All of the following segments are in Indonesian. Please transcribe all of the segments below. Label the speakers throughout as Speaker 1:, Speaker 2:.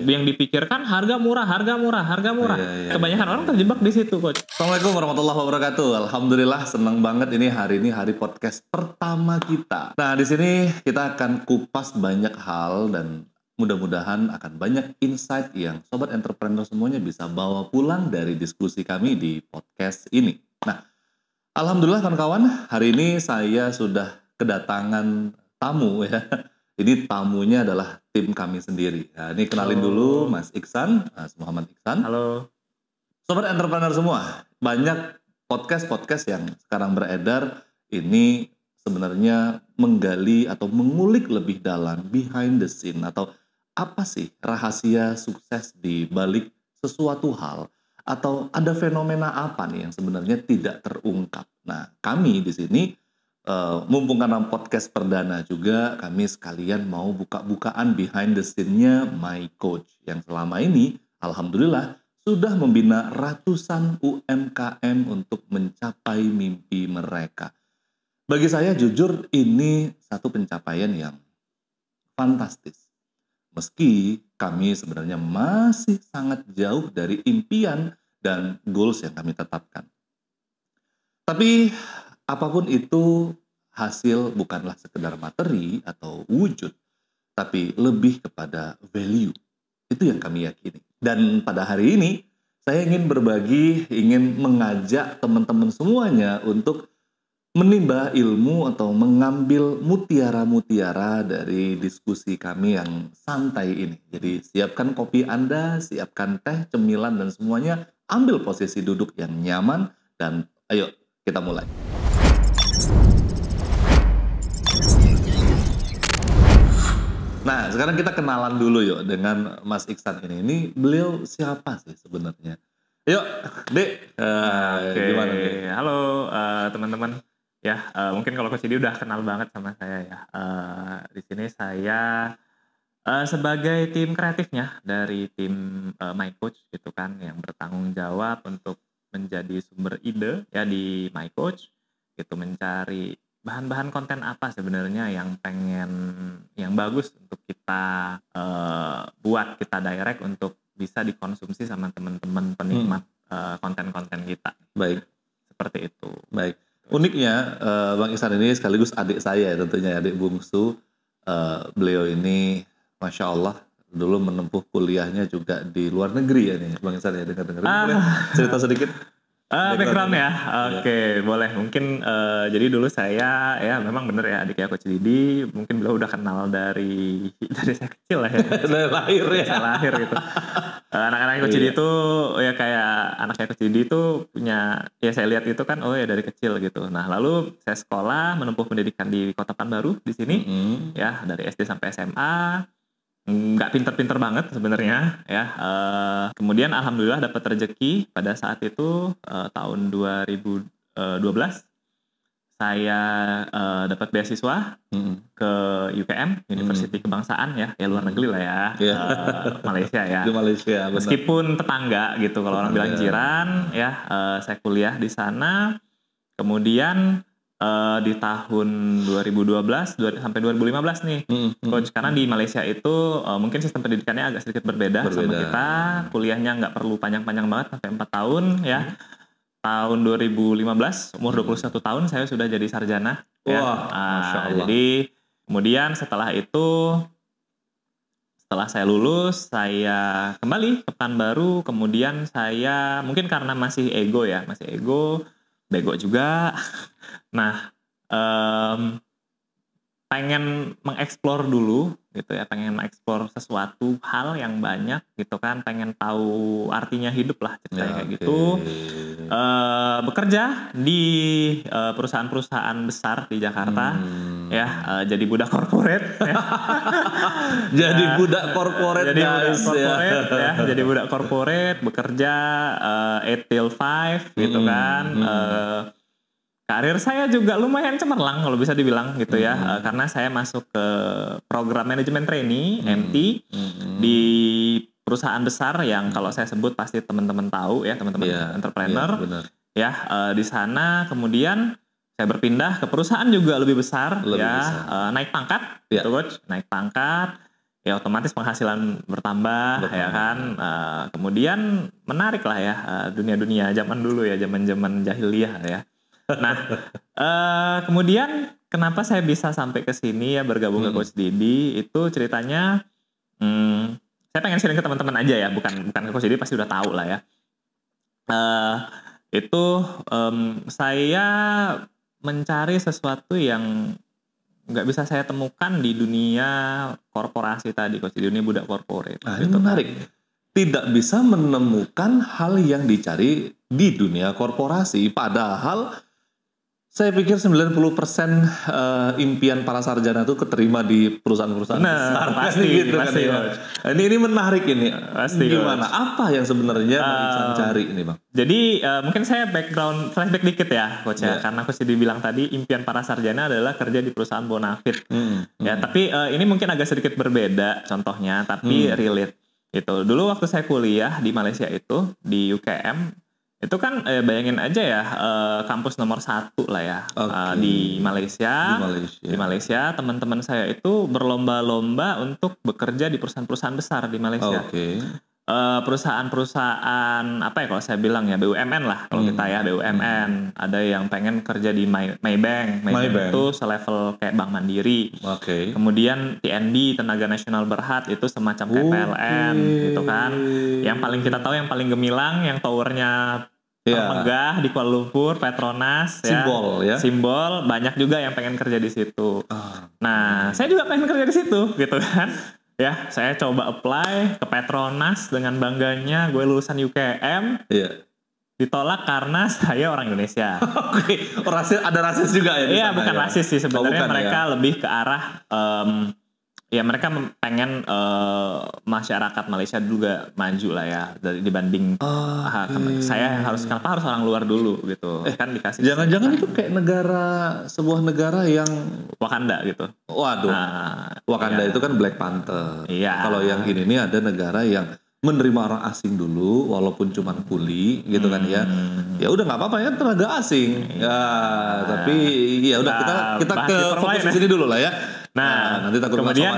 Speaker 1: yang dipikirkan harga murah.
Speaker 2: Iya.
Speaker 1: Kebanyakan orang terjebak di situ, Coach.
Speaker 2: Assalamualaikum warahmatullahi wabarakatuh. Alhamdulillah senang banget ini hari podcast pertama kita. Nah, di sini kita akan kupas banyak hal dan mudah-mudahan akan banyak insight yang sobat entrepreneur semuanya bisa bawa pulang dari diskusi kami di podcast ini. Nah, alhamdulillah kawan-kawan, hari ini saya sudah kedatangan tamu ya. Ini tamunya adalah tim kami sendiri. Nah, ini kenalin dulu Mas Iksan, Mas Muhammad Iksan.
Speaker 1: Halo.
Speaker 2: Sobat entrepreneur semua, banyak podcast yang sekarang beredar ini sebenarnya menggali atau mengulik lebih dalam behind the scene atau apa sih rahasia sukses di balik sesuatu hal atau ada fenomena apa nih yang sebenarnya tidak terungkap. Nah, kami di sini mumpung karena podcast perdana juga, kami sekalian mau buka-bukaan behind the scene-nya My Coach yang selama ini alhamdulillah sudah membina ratusan UMKM untuk mencapai mimpi mereka. Bagi saya jujur ini satu pencapaian yang fantastis. Meski kami sebenarnya masih sangat jauh dari impian dan goals yang kami tetapkan. Tapi apapun itu, hasil bukanlah sekedar materi atau wujud, tapi lebih kepada value. Itu yang kami yakini. Dan pada hari ini, saya ingin berbagi, ingin mengajak teman-teman semuanya untuk menimba ilmu atau mengambil mutiara-mutiara dari diskusi kami yang santai ini. Jadi siapkan kopi Anda, siapkan teh, cemilan, dan semuanya. Ambil posisi duduk yang nyaman, dan ayo kita mulai. Nah, sekarang kita kenalan dulu yuk dengan Mas Iksan ini. Ini beliau siapa sih sebenarnya? Yuk, Dek. Gimana nih?
Speaker 1: Halo teman-teman. Ya, mungkin kalau Coach Didi udah kenal banget sama saya ya. Di sini saya sebagai tim kreatifnya dari tim My Coach gitu kan, yang bertanggung jawab untuk menjadi sumber ide ya di My Coach, gitu, mencari bahan-bahan konten apa sebenarnya yang bagus untuk kita buat, kita direct untuk bisa dikonsumsi sama teman-teman penikmat konten-konten kita.
Speaker 2: Baik.
Speaker 1: Seperti itu.
Speaker 2: Baik. Uniknya Bang Iksan ini sekaligus adik saya tentunya, adik bungsu. Beliau ini Masya Allah dulu menempuh kuliahnya juga di luar negeri ya nih Bang Iksan ya, dengar-dengar. Boleh cerita sedikit?
Speaker 1: Background ya, oke, boleh. Mungkin jadi dulu saya ya memang bener ya adiknya Coach Didi, mungkin beliau udah kenal dari saya kecil lah ya.
Speaker 2: Dari lahir ya.
Speaker 1: Saya lahir gitu. Anak-anak Coach Didi itu ya kayak anaknya Coach Didi itu punya, ya saya lihat itu kan, oh ya dari kecil gitu. Nah lalu saya sekolah menempuh pendidikan di Kota Pekanbaru di sini, ya dari SD sampai SMA. Nggak pinter-pinter banget sebenarnya ya. Kemudian alhamdulillah dapat rezeki pada saat itu tahun 2012 saya dapat beasiswa ke UKM, University Kebangsaan ya luar negeri lah ya, Malaysia ya.
Speaker 2: Di Malaysia, benar.
Speaker 1: Meskipun tetangga gitu kalau orang bilang jiran ya, saya kuliah di sana. Kemudian di tahun 2012 sampai 2015 nih Coach, karena di Malaysia itu mungkin sistem pendidikannya agak sedikit berbeda sama kita. Kuliahnya nggak perlu panjang-panjang banget sampai 4 tahun ya. Tahun 2015 umur 21 tahun saya sudah jadi sarjana.
Speaker 2: Wah, Masya Allah.
Speaker 1: Jadi kemudian setelah saya lulus, saya kembali ke Pekanbaru. Kemudian saya mungkin karena masih ego, bego juga. Nah, pengen mengeksplor dulu gitu ya, pengen mengeksplor sesuatu hal yang banyak gitu kan, pengen tahu artinya hidup lah ceritanya kayak gitu. Bekerja di perusahaan-perusahaan besar di Jakarta ya, jadi budak korporat ya.
Speaker 2: Jadi budak korporat guys ya.
Speaker 1: Jadi budak korporat, bekerja 8 till 5 gitu kan. Karir saya juga lumayan cemerlang kalau bisa dibilang gitu ya, karena saya masuk ke program manajemen trainee MT di perusahaan besar yang kalau saya sebut pasti teman-teman tahu ya, teman-teman entrepreneur. Ya, di sana kemudian saya berpindah ke perusahaan juga lebih besar. Naik pangkat, gitu Coach, naik pangkat. ya otomatis penghasilan bertambah ya kan. Kemudian menarik lah ya dunia-dunia zaman dulu ya, zaman-zaman jahiliyah ya. Nah, kemudian kenapa saya bisa sampai ke sini ya bergabung ke Coach Didi itu ceritanya saya pengen sharing ke teman-teman aja ya, bukan ke Coach Didi pasti udah tahu lah ya. Saya mencari sesuatu yang nggak bisa saya temukan di dunia korporasi tadi, Coach, di dunia budak korporat.
Speaker 2: Nah, ini menarik. Tidak bisa menemukan hal yang dicari di dunia korporasi. Padahal saya pikir 90% impian para sarjana itu keterima di perusahaan-perusahaan besar.
Speaker 1: Pasti,
Speaker 2: gitu
Speaker 1: pasti,
Speaker 2: kan, ya. Ini menarik ini.
Speaker 1: Pasti,
Speaker 2: gimana? Apa yang sebenarnya Iksan cari ini, Bang?
Speaker 1: Jadi mungkin saya flashback dikit ya, Coach ya. Karena Coach dibilang tadi impian para sarjana adalah kerja di perusahaan bonafit. Ya, tapi ini mungkin agak sedikit berbeda contohnya, tapi relate. Gitu. Dulu waktu saya kuliah di Malaysia itu di UKM. Itu kan bayangin aja ya kampus nomor 1 lah ya di Malaysia. Di Malaysia teman-teman saya itu berlomba-lomba untuk bekerja di perusahaan-perusahaan besar di Malaysia. Perusahaan-perusahaan apa ya kalau saya bilang ya BUMN lah kalau kita ya BUMN. Ada yang pengen kerja di Maybank. Maybank itu selevel kayak Bank Mandiri. Kemudian TNB Tenaga Nasional Berhad itu semacam kayak PLN gitu kan. Yang paling kita tahu yang paling gemilang yang towernya megah di Kuala Lumpur, Petronas simbol banyak juga yang pengen kerja di situ. Nah, saya juga pengen kerja di situ gitu kan. Ya, saya coba apply ke Petronas dengan bangganya gue lulusan UKM. Ditolak karena saya orang Indonesia.
Speaker 2: Ada rasis juga ya?
Speaker 1: Iya, bukan rasis sih sebenarnya mereka lebih ke arah ya mereka pengen masyarakat Malaysia juga maju lah ya dibanding saya yang harus orang luar dulu gitu kan dikasih.
Speaker 2: Jangan-jangan itu kayak sebuah negara yang
Speaker 1: Wakanda gitu.
Speaker 2: Waduh, Wakanda itu kan Black Panther. Kalau yang ini nih ada negara yang menerima orang asing dulu walaupun cuma kuli gitu kan ya. Ya udah nggak apa-apa ya tenaga asing. Tapi ya udah kita ke fokus di sini dulu lah ya. Nah, nanti takut
Speaker 1: kemudian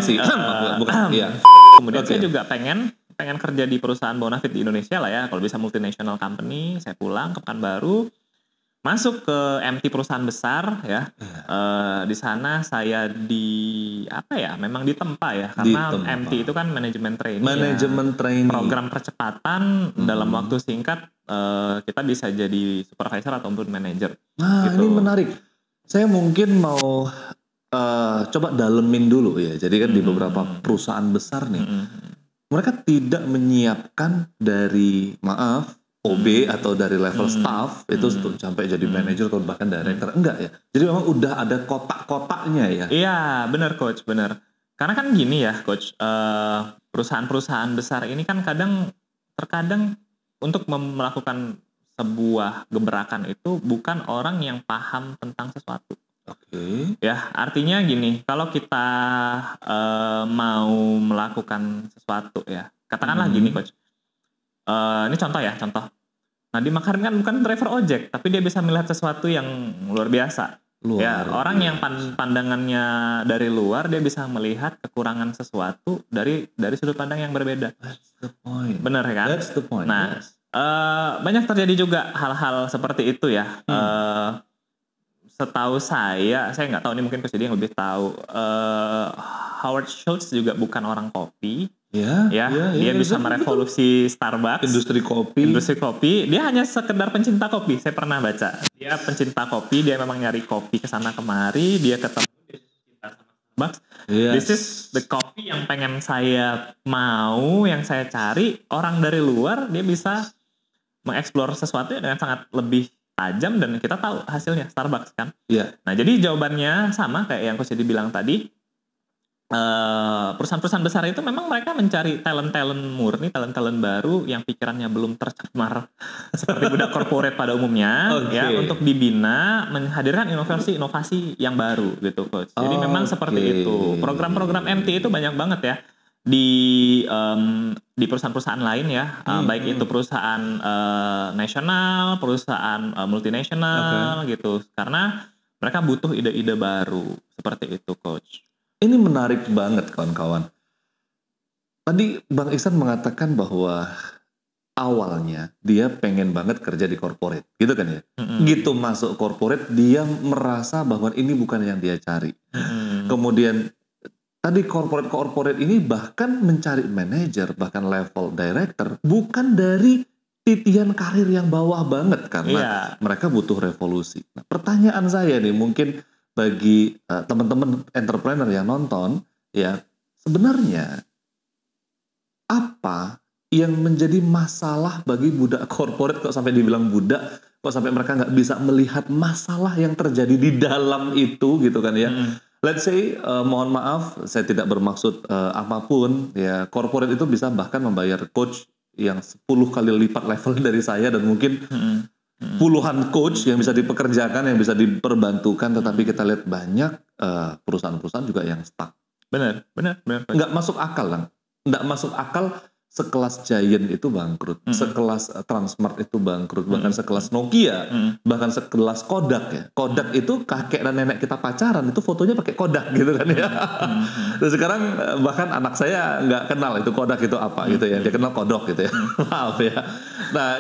Speaker 1: kemudian saya juga pengen kerja di perusahaan bonafit di Indonesia lah ya, kalau bisa multinational company. Saya pulang ke Pekanbaru, masuk ke MT perusahaan besar ya. Di sana saya memang ditempa ya karena MT itu kan manajemen training. Program percepatan dalam waktu singkat kita bisa jadi supervisor ataupun manager.
Speaker 2: Nah, gitu. Ini menarik. Saya mungkin mau coba dalemin dulu ya. Jadi kan di beberapa perusahaan besar nih, mereka tidak menyiapkan dari OB atau dari level staff itu sampai jadi manajer atau bahkan director, enggak ya. Jadi memang udah ada kotak-kotaknya ya.
Speaker 1: Iya, benar Coach, benar. Karena kan gini ya Coach, perusahaan-perusahaan besar ini kan terkadang untuk melakukan sebuah gebrakan itu bukan orang yang paham tentang sesuatu. Ya, artinya gini, kalau kita mau melakukan sesuatu ya, katakanlah gini Coach, ini contoh. Nadiem Makarim kan bukan driver ojek, tapi dia bisa melihat sesuatu yang luar biasa. Orang yang pandangannya dari luar, dia bisa melihat kekurangan sesuatu dari sudut pandang yang berbeda.
Speaker 2: That's the point.
Speaker 1: Bener kan?
Speaker 2: That's the point.
Speaker 1: Nah, banyak terjadi juga hal-hal seperti itu ya. Setahu saya nggak tahu, ini mungkin Coach Didi yang lebih tahu. Howard Schultz juga bukan orang kopi. Dia bisa merevolusi Starbucks.
Speaker 2: Industri
Speaker 1: kopi. Dia hanya sekedar pencinta kopi. Saya pernah baca. Dia pencinta kopi. Dia memang nyari kopi kesana kemari. Dia ketemu cinta sama Starbucks. This is the coffee yang pengen saya mau, yang saya cari. Orang dari luar dia bisa mengeksplor sesuatu dengan sangat lebih tajam dan kita tahu hasilnya Starbucks kan. Nah, jadi jawabannya sama kayak yang Coach Didi bilang tadi. Perusahaan-perusahaan besar itu memang mereka mencari talent-talent murni, talent-talent baru yang pikirannya belum tercemar seperti budak korporat pada umumnya ya, untuk dibina, menghadirkan inovasi yang baru gitu Coach. Jadi memang seperti itu. Program-program MT itu banyak banget ya di perusahaan-perusahaan lain ya, baik itu perusahaan nasional, perusahaan multinasional gitu, karena mereka butuh ide-ide baru seperti itu Coach.
Speaker 2: Ini menarik banget kawan-kawan. tadi Bang Iksan mengatakan bahwa awalnya dia pengen banget kerja di corporate, gitu kan ya? Gitu masuk corporate, dia merasa bahwa ini bukan yang dia cari. Kemudian tadi corporate ini bahkan mencari manajer, bahkan level director, bukan dari titian karir yang bawah banget karena mereka butuh revolusi. Nah, pertanyaan saya nih mungkin bagi teman-teman entrepreneur yang nonton, ya sebenarnya apa yang menjadi masalah bagi budak corporate, kok sampai dibilang budak, kok sampai mereka nggak bisa melihat masalah yang terjadi di dalam itu gitu kan ya. Let's say, mohon maaf, saya tidak bermaksud apapun, ya corporate itu bisa bahkan membayar coach yang 10 kali lipat level dari saya, dan mungkin puluhan coach yang bisa dipekerjakan, yang bisa diperbantukan, tetapi kita lihat banyak perusahaan-perusahaan juga yang stuck.
Speaker 1: Benar.
Speaker 2: Nggak masuk akal kan? Nggak masuk akal. Sekelas Giant itu bangkrut, sekelas Transmart itu bangkrut, bahkan sekelas Nokia, bahkan sekelas Kodak ya. Kodak itu kakek dan nenek kita pacaran, itu fotonya pakai Kodak gitu kan ya. Dan sekarang bahkan anak saya nggak kenal itu Kodak itu apa gitu ya, dia kenal Kodok gitu ya. Maaf ya. Nah,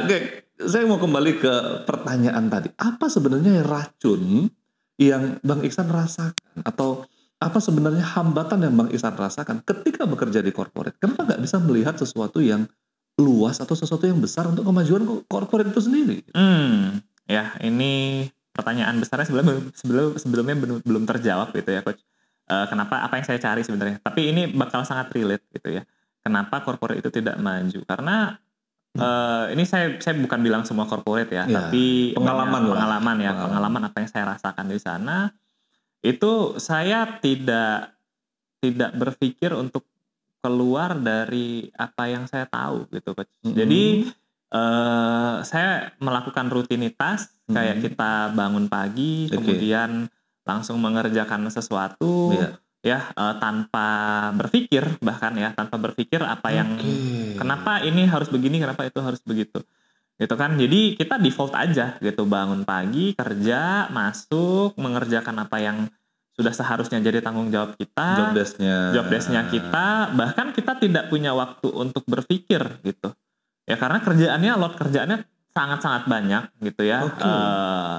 Speaker 2: saya mau kembali ke pertanyaan tadi. Apa sebenarnya racun yang Bang Iksan rasakan, atau apa sebenarnya hambatan yang Bang Iksan rasakan ketika bekerja di corporate? Kenapa nggak bisa melihat sesuatu yang luas atau sesuatu yang besar untuk kemajuan corporate itu sendiri?
Speaker 1: Ya, ini pertanyaan besarnya sebelumnya belum terjawab gitu ya, Coach. Kenapa, apa yang saya cari sebenarnya? Tapi ini bakal sangat relate gitu ya. Kenapa corporate itu tidak maju? Karena ini saya bukan bilang semua corporate ya, tapi pengalaman apa yang saya rasakan di sana. Itu saya tidak berpikir untuk keluar dari apa yang saya tahu gitu, Coach. Jadi saya melakukan rutinitas kayak kita bangun pagi, kemudian langsung mengerjakan sesuatu tanpa berpikir, bahkan ya tanpa berpikir apa yang kenapa ini harus begini, kenapa itu harus begitu. Gitu kan, jadi kita default aja gitu, bangun pagi, kerja, masuk, mengerjakan apa yang sudah seharusnya jadi tanggung jawab kita, job desk-nya kita, bahkan kita tidak punya waktu untuk berpikir gitu ya, karena load kerjaannya sangat-sangat banyak gitu ya.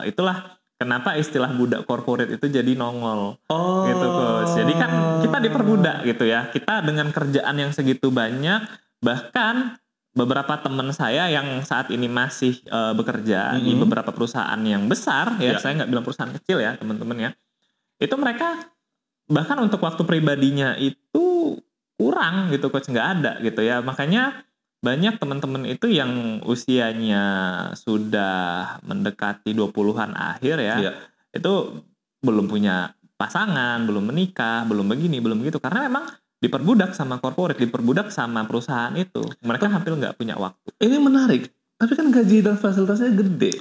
Speaker 1: Itulah kenapa istilah budak corporate itu jadi nongol gitu, Coach. Jadi kan kita diperbudak gitu ya, kita dengan kerjaan yang segitu banyak, bahkan beberapa teman saya yang saat ini masih bekerja di beberapa perusahaan yang besar ya, saya nggak bilang perusahaan kecil ya teman-teman ya, itu mereka bahkan untuk waktu pribadinya itu kurang gitu, Coach, nggak ada gitu ya. Makanya banyak teman-teman itu yang usianya sudah mendekati 20-an akhir ya, itu belum punya pasangan, belum menikah, belum begini, belum begitu, karena memang diperbudak sama corporate, diperbudak sama perusahaan itu. Mereka hampir nggak punya waktu.
Speaker 2: Ini menarik, tapi kan gaji dan fasilitasnya gede.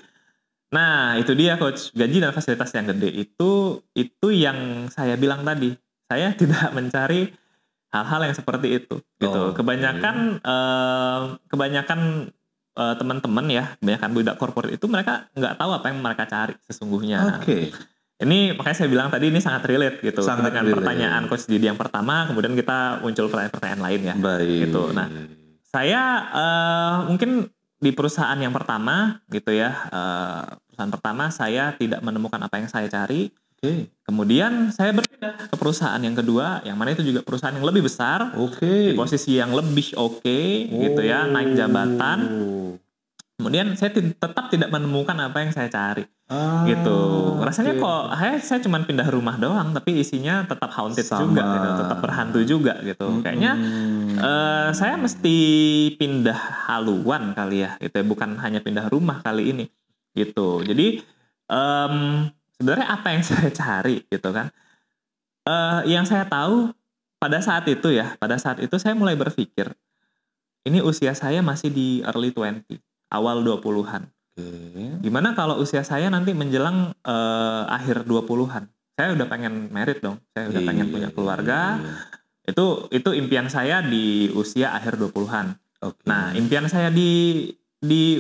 Speaker 1: Nah, itu dia, Coach. Gaji dan fasilitas yang gede itu yang saya bilang tadi. Saya tidak mencari hal-hal yang seperti itu gitu. Kebanyakan teman-teman ya, kebanyakan budak corporate itu mereka nggak tahu apa yang mereka cari sesungguhnya. Ini makanya saya bilang tadi ini sangat relate gitu dengan pertanyaan Coach Didi yang pertama, kemudian kita muncul pertanyaan lain ya. Gitu. Nah, saya mungkin di perusahaan yang pertama gitu ya, perusahaan pertama saya tidak menemukan apa yang saya cari. Kemudian saya berpindah ke perusahaan yang kedua, yang mana itu juga perusahaan yang lebih besar, di posisi yang lebih gitu ya, naik jabatan. Kemudian saya tetap tidak menemukan apa yang saya cari. Gitu. Rasanya kok saya cuma pindah rumah doang, tapi isinya tetap haunted juga gitu, tetap berhantu juga gitu. Kayaknya saya mesti pindah haluan kali ya gitu ya, bukan hanya pindah rumah kali ini gitu. Jadi sebenarnya apa yang saya cari gitu kan, yang saya tahu pada saat itu saya mulai berpikir, ini usia saya masih di early 20, awal 20-an. Gimana kalau usia saya nanti menjelang akhir 20-an? Saya udah pengen married dong, saya udah pengen punya keluarga. Itu impian saya di usia akhir 20-an. Nah, impian saya di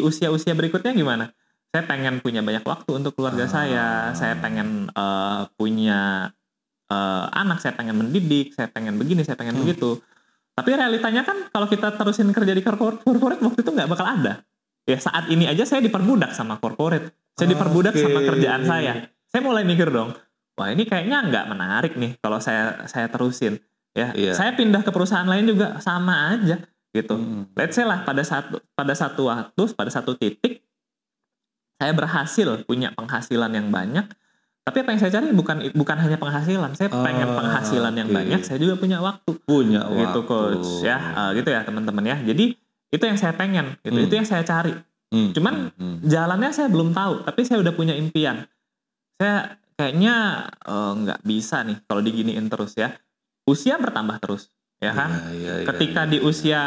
Speaker 1: usia-usia berikutnya gimana? Saya pengen punya banyak waktu untuk keluarga saya pengen punya anak, saya pengen mendidik, saya pengen begini, saya pengen begitu. Tapi realitanya kan kalau kita terusin kerja di corporate waktu itu nggak bakal ada. Ya saat ini aja saya diperbudak sama corporate. Saya diperbudak sama kerjaan saya. Saya mulai mikir dong, wah ini kayaknya nggak menarik nih kalau saya terusin. Ya, saya pindah ke perusahaan lain juga sama aja gitu. Let's say lah pada satu titik saya berhasil punya penghasilan yang banyak. Tapi apa yang saya cari bukan hanya penghasilan. Saya pengen penghasilan yang banyak. Saya juga punya waktu. Gitu coach ya, gitu ya teman-teman ya. Jadi itu yang saya pengen. Gitu. Itu yang saya cari. Cuman jalannya saya belum tahu. Tapi saya udah punya impian. Saya kayaknya nggak bisa nih kalau diginiin terus ya. Usia bertambah terus, ya kan? Ketika di usia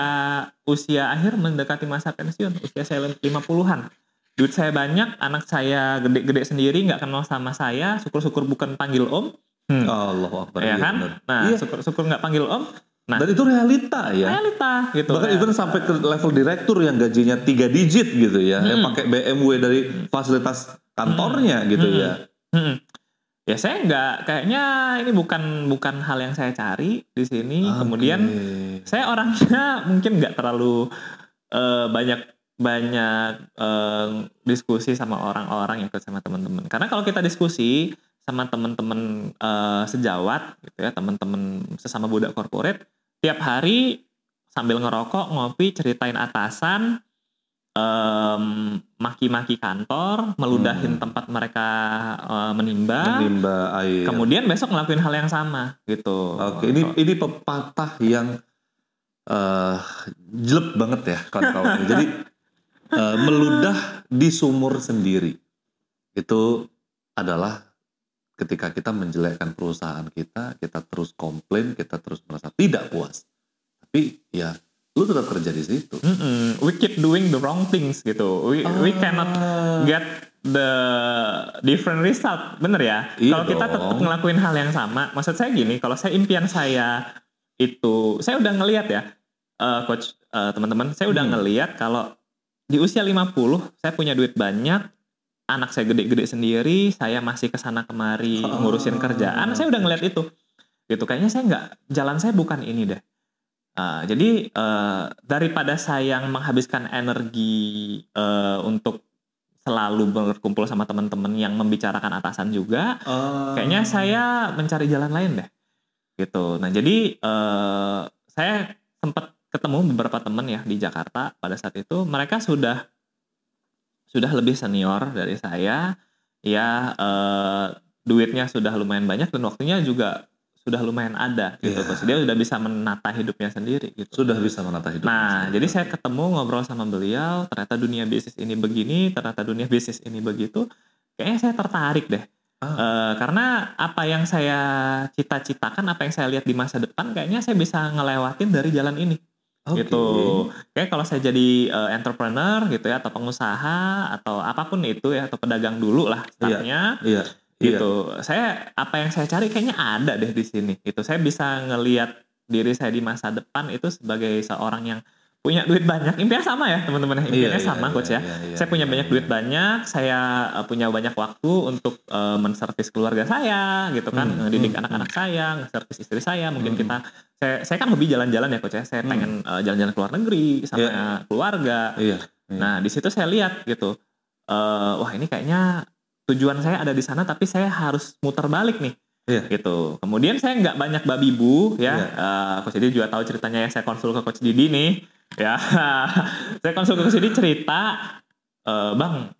Speaker 1: akhir mendekati masa pensiun, usia saya 50-an. Duit saya banyak, anak saya gede-gede sendiri, nggak kenal sama saya, syukur-syukur bukan panggil om.
Speaker 2: Allahu Akbar.
Speaker 1: Ya kan? Nah, syukur-syukur nggak panggil om. Nah,
Speaker 2: dan itu realita ya.
Speaker 1: Realita gitu.
Speaker 2: Bahkan even sampai ke level direktur yang gajinya 3 digit gitu ya, yang pakai BMW dari fasilitas kantornya gitu ya.
Speaker 1: Ya saya kayaknya ini bukan hal yang saya cari di sini. Kemudian saya orangnya mungkin nggak terlalu banyak diskusi sama orang-orang yang ikut sama teman-teman. Karena kalau kita diskusi sama teman-teman sejawat gitu ya, teman-teman sesama budak corporate, tiap hari sambil ngerokok, ngopi, ceritain atasan, maki-maki kantor, meludahin tempat mereka menimba air. Kemudian besok ngelakuin hal yang sama gitu.
Speaker 2: Ini pepatah yang jelek banget ya kawan-kawan. Jadi meludah di sumur sendiri itu adalah ketika kita menjelekkan perusahaan kita terus komplain, kita terus merasa tidak puas. Tapi ya lu tetap kerja di situ.
Speaker 1: We keep doing the wrong things gitu. We cannot get the different result. Bener ya? Kalau kita tetap ngelakuin hal yang sama, maksud saya gini, kalau saya impian saya itu, saya udah ngelihat ya, coach, teman-teman, saya udah ngelihat kalau di usia 50, saya punya duit banyak, anak saya gede-gede sendiri, saya masih kesana kemari ngurusin kerjaan, saya udah ngelihat itu. Gitu, kayaknya jalan saya bukan ini deh. Jadi daripada saya menghabiskan energi untuk selalu berkumpul sama teman-teman yang membicarakan atasan juga, kayaknya saya mencari jalan lain deh. Gitu. Nah jadi saya sempat ketemu beberapa teman ya di Jakarta pada saat itu, mereka sudah lebih senior dari saya, ya duitnya sudah lumayan banyak dan waktunya juga sudah lumayan ada gitu. Dia sudah bisa menata hidupnya sendiri gitu.
Speaker 2: Sudah bisa menata hidupnya.
Speaker 1: Nah, jadi saya ketemu ngobrol sama beliau, ternyata dunia bisnis ini begini, ternyata dunia bisnis ini begitu. Kayaknya saya tertarik deh. Karena apa yang saya cita-citakan, apa yang saya lihat di masa depan, kayaknya saya bisa ngelewatin dari jalan ini. Gitu. Kayak kalau saya jadi entrepreneur gitu ya, atau pengusaha atau apapun itu ya, atau pedagang dulu lah startnya. Gitu. Apa yang saya cari kayaknya ada deh di sini. Gitu. Saya bisa ngelihat diri saya di masa depan itu sebagai seorang yang punya duit banyak. Impian sama ya teman-teman, impiannya sama coach ya. Saya punya banyak duit banyak, saya punya banyak waktu untuk menservis keluarga saya gitu kan, ngedidik anak-anak saya, ngeservis istri saya. Mungkin saya kan hobi jalan-jalan ya coach ya. Saya pengen jalan-jalan ke luar negeri sama keluarga. Nah, di situ saya lihat gitu. Wah, ini kayaknya tujuan saya ada di sana, tapi saya harus muter balik nih. Gitu. Kemudian saya nggak banyak babi bu ya. Coach Didi juga tahu ceritanya ya, saya konsul ke Coach Didi nih. Ya, saya konsul ke Coach Didi cerita, Bang,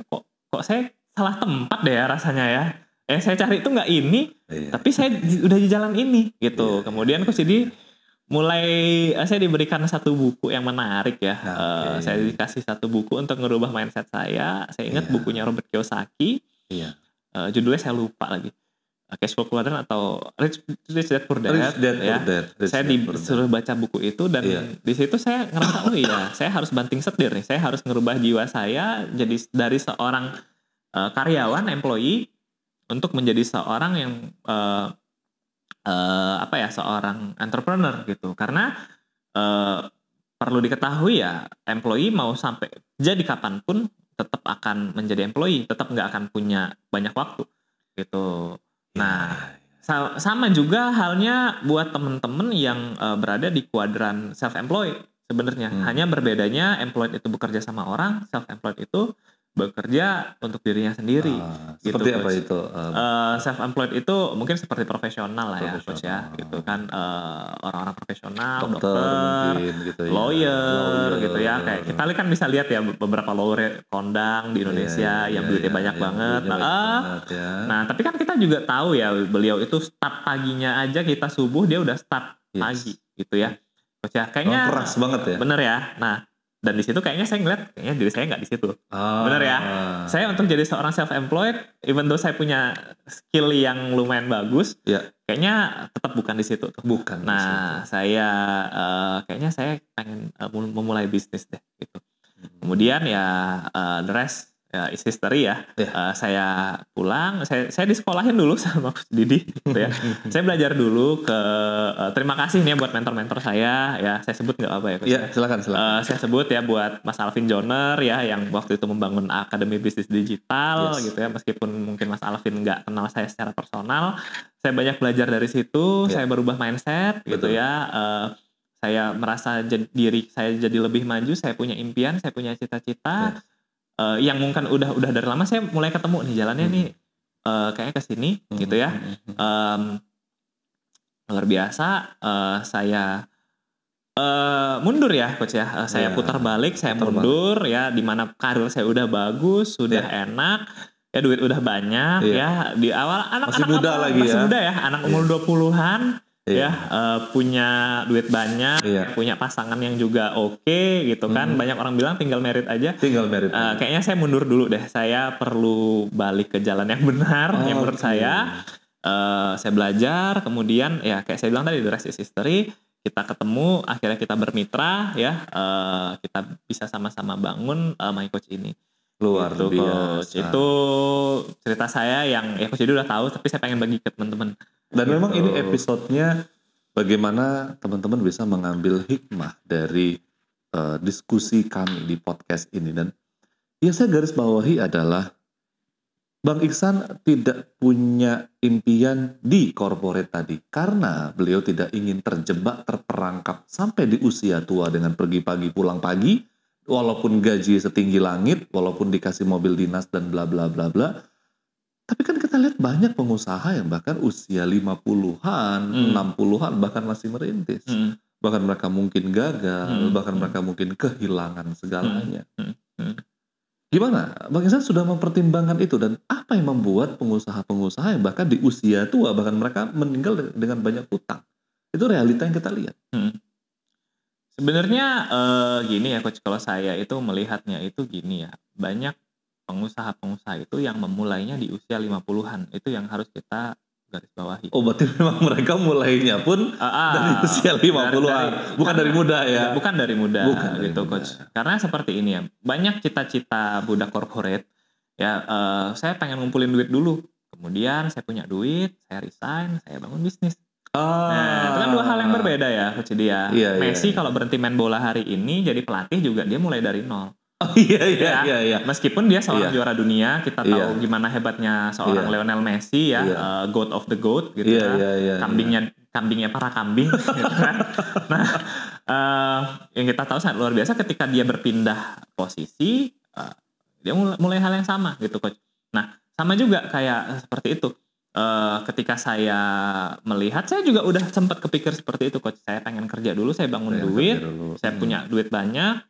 Speaker 1: kok saya salah tempat deh ya rasanya ya. Saya cari itu nggak ini, tapi saya udah di jalan ini gitu. Kemudian Coach Didi saya diberikan satu buku yang menarik ya. Saya dikasih satu buku untuk ngerubah mindset saya. Saya ingat bukunya Robert Kiyosaki. Judulnya saya lupa lagi. Cash Flow Quadrant atau Rich Dad Poor Dad. Saya disuruh baca buku itu dan di situ saya ngerasa saya harus banting setir nih. Saya harus ngerubah jiwa saya jadi dari seorang karyawan, employee, untuk menjadi seorang yang seorang entrepreneur gitu. Karena perlu diketahui ya, employee mau sampai jadi kapanpun tetap akan menjadi employee, tetap nggak akan punya banyak waktu gitu. Nah, sama juga halnya buat temen-temen yang berada di kuadran self-employed sebenarnya. Hanya berbedanya employed itu bekerja sama orang, self-employed itu bekerja untuk dirinya sendiri. Gitu,
Speaker 2: Seperti apa
Speaker 1: Coach.
Speaker 2: itu?
Speaker 1: Self-employed itu mungkin seperti profesional lah ya, Coach ya.
Speaker 2: Profesional.
Speaker 1: Gitu kan orang-orang profesional,
Speaker 2: Dokter
Speaker 1: dokter,
Speaker 2: mungkin gitu ya.
Speaker 1: lawyer gitu ya. Kayak kita kan bisa lihat ya beberapa lawyer kondang di Indonesia yang duitnya banyak banget.
Speaker 2: Duitnya banyak banget ya.
Speaker 1: Nah, tapi kan kita juga tahu ya beliau itu start paginya aja kita subuh dia udah start pagi gitu ya. Coach ya, kayaknya
Speaker 2: keras banget ya.
Speaker 1: Bener ya. Nah, dan di situ kayaknya saya ngeliat kayaknya diri saya nggak di situ. Bener ya. Saya untuk jadi seorang self-employed, even though saya punya skill yang lumayan bagus, kayaknya tetap bukan di situ tuh.
Speaker 2: Bukan.
Speaker 1: Nah, saya kayaknya saya pengen memulai bisnis deh gitu. Kemudian ya the rest ya is history ya. Saya pulang, saya disekolahin dulu sama Coach Didi gitu ya. Saya belajar dulu ke terima kasih nih ya buat mentor-mentor saya ya. Saya sebut nggak apa ya Coach?
Speaker 2: Iya, silakan.
Speaker 1: Saya sebut ya buat Mas Alvin Joner ya yang waktu itu membangun Akademi Bisnis Digital gitu ya. Meskipun mungkin Mas Alvin nggak kenal saya secara personal, saya banyak belajar dari situ. Saya berubah mindset gitu ya. Saya merasa diri saya jadi lebih maju. Saya punya impian, saya punya cita-cita. Yang mungkin udah dari lama saya mulai ketemu nih jalannya nih kayaknya ke sini gitu ya. Luar biasa saya mundur ya Coach ya. Saya putar balik, saya mundur ya, di mana karir saya udah bagus, sudah enak, ya duit udah banyak ya. Di awal anak-anak
Speaker 2: masih muda lagi
Speaker 1: masih muda ya, anak umur 20-an. Punya duit banyak, punya pasangan yang juga oke gitu kan. Banyak orang bilang tinggal merit aja. Kayaknya saya mundur dulu deh. Saya perlu balik ke jalan yang benar yang menurut saya. Saya belajar, kemudian ya kayak saya bilang tadi the rest is history. Kita ketemu, akhirnya kita bermitra ya. Kita bisa sama-sama bangun My Coach ini.
Speaker 2: Luar
Speaker 1: gitu,
Speaker 2: biasa.
Speaker 1: Coach. Itu cerita saya yang ya Coach Didi udah tahu, tapi saya pengen bagi ke teman-teman.
Speaker 2: Dan memang ini episodenya bagaimana teman-teman bisa mengambil hikmah dari diskusi kami di podcast ini. Dan yang saya garis bawahi adalah Bang Iksan tidak punya impian di corporate tadi. Karena beliau tidak ingin terjebak, terperangkap sampai di usia tua dengan pergi pagi pulang pagi. Walaupun gaji setinggi langit, walaupun dikasih mobil dinas dan bla bla bla bla. Tapi kan kita lihat banyak pengusaha yang bahkan usia 50-an, 60-an bahkan masih merintis. Bahkan mereka mungkin gagal, bahkan mereka mungkin kehilangan segalanya. Gimana? Bang Iksan sudah mempertimbangkan itu, dan apa yang membuat pengusaha-pengusaha yang bahkan di usia tua, bahkan mereka meninggal dengan banyak hutang? Itu realita yang kita lihat.
Speaker 1: Sebenarnya gini ya Coach, kalau saya itu melihatnya itu gini ya. Banyak pengusaha-pengusaha itu yang memulainya di usia 50-an. Itu yang harus kita garis bawahi.
Speaker 2: Oh, berarti memang mereka mulainya pun dari usia 50-an. Bukan dari muda ya.
Speaker 1: Bukan dari muda gitu
Speaker 2: muda.
Speaker 1: Coach. Karena seperti ini ya. Banyak cita-cita budak corporate ya, saya pengen ngumpulin duit dulu. Kemudian saya punya duit, saya resign, saya bangun bisnis. Nah, itu kan dua hal yang berbeda ya Coach dia. Messi kalau berhenti main bola hari ini jadi pelatih juga dia mulai dari nol.
Speaker 2: Oh iya.
Speaker 1: Meskipun dia seorang juara dunia, kita tahu gimana hebatnya seorang Lionel Messi ya, GOAT of the GOAT gitu kambingnya para kambing gitu kan. Nah, yang kita tahu sangat luar biasa ketika dia berpindah posisi, dia mulai hal yang sama gitu Coach. Nah, sama juga kayak seperti itu. Ketika saya melihat, saya juga udah sempat kepikir seperti itu Coach. Saya pengen kerja dulu, saya bangun duit, saya punya duit banyak.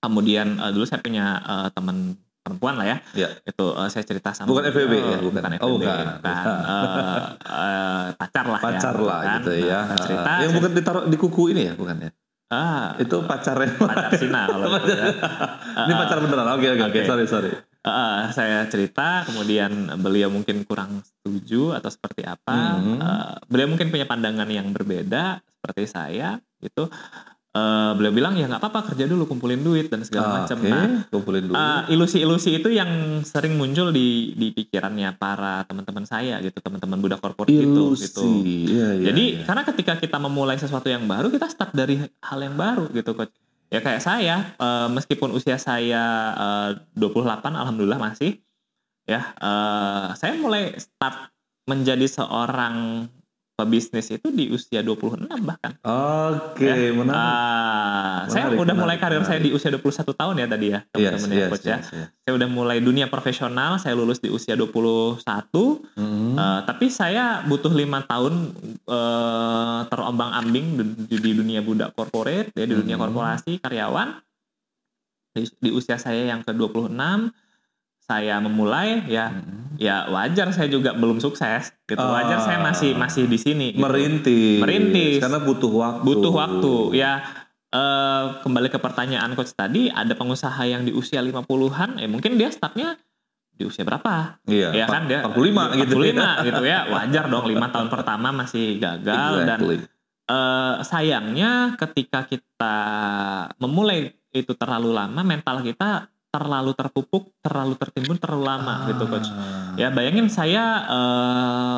Speaker 1: Kemudian dulu saya punya teman perempuan lah ya. Itu saya cerita sama
Speaker 2: bukan FWB ya,
Speaker 1: bukan FWB, bukan. Pacar lah
Speaker 2: kan? Gitu ya.
Speaker 1: Cerita
Speaker 2: yang bukan ditaruh di kuku ini ya, bukan ya? Itu pacarnya.
Speaker 1: Pacar Cina kalau itu ya.
Speaker 2: Ini pacar beneran. Oke. Sorry.
Speaker 1: Saya cerita, kemudian beliau mungkin kurang setuju atau seperti apa. Beliau mungkin punya pandangan yang berbeda seperti saya gitu. Beliau bilang ya nggak apa-apa, kerja dulu, kumpulin duit dan segala macam. Nah,
Speaker 2: kumpulin dulu.
Speaker 1: Ilusi-ilusi itu yang sering muncul di pikirannya para teman-teman saya gitu, teman-teman budak korporat gitu. Jadi karena ketika kita memulai sesuatu yang baru, kita start dari hal yang baru gitu Coach. Ya kayak saya, meskipun usia saya 28, alhamdulillah masih ya, saya mulai start menjadi seorang pebisnis itu di usia 26 bahkan.
Speaker 2: Oke, menarik.
Speaker 1: Saya udah mulai karir saya di usia 21 tahun ya tadi ya, teman-teman ya coach ya. Saya udah mulai dunia profesional, saya lulus di usia 21. Tapi saya butuh 5 tahun terombang-ambing di dunia budak corporate, ya, di dunia korporasi, karyawan. Di usia saya yang ke-26 saya memulai ya wajar saya juga belum sukses gitu. Wajar saya masih di sini gitu. Merintis
Speaker 2: karena butuh waktu
Speaker 1: ya. Kembali ke pertanyaan coach tadi, ada pengusaha yang di usia 50-an mungkin dia startnya di usia berapa?
Speaker 2: Ya
Speaker 1: kan dia
Speaker 2: 45
Speaker 1: gitu ya. Wajar dong 5 tahun pertama masih gagal. Dan sayangnya ketika kita memulai itu terlalu lama, mental kita terlalu terpupuk, terlalu tertimbun terlalu lama gitu coach. Ya bayangin saya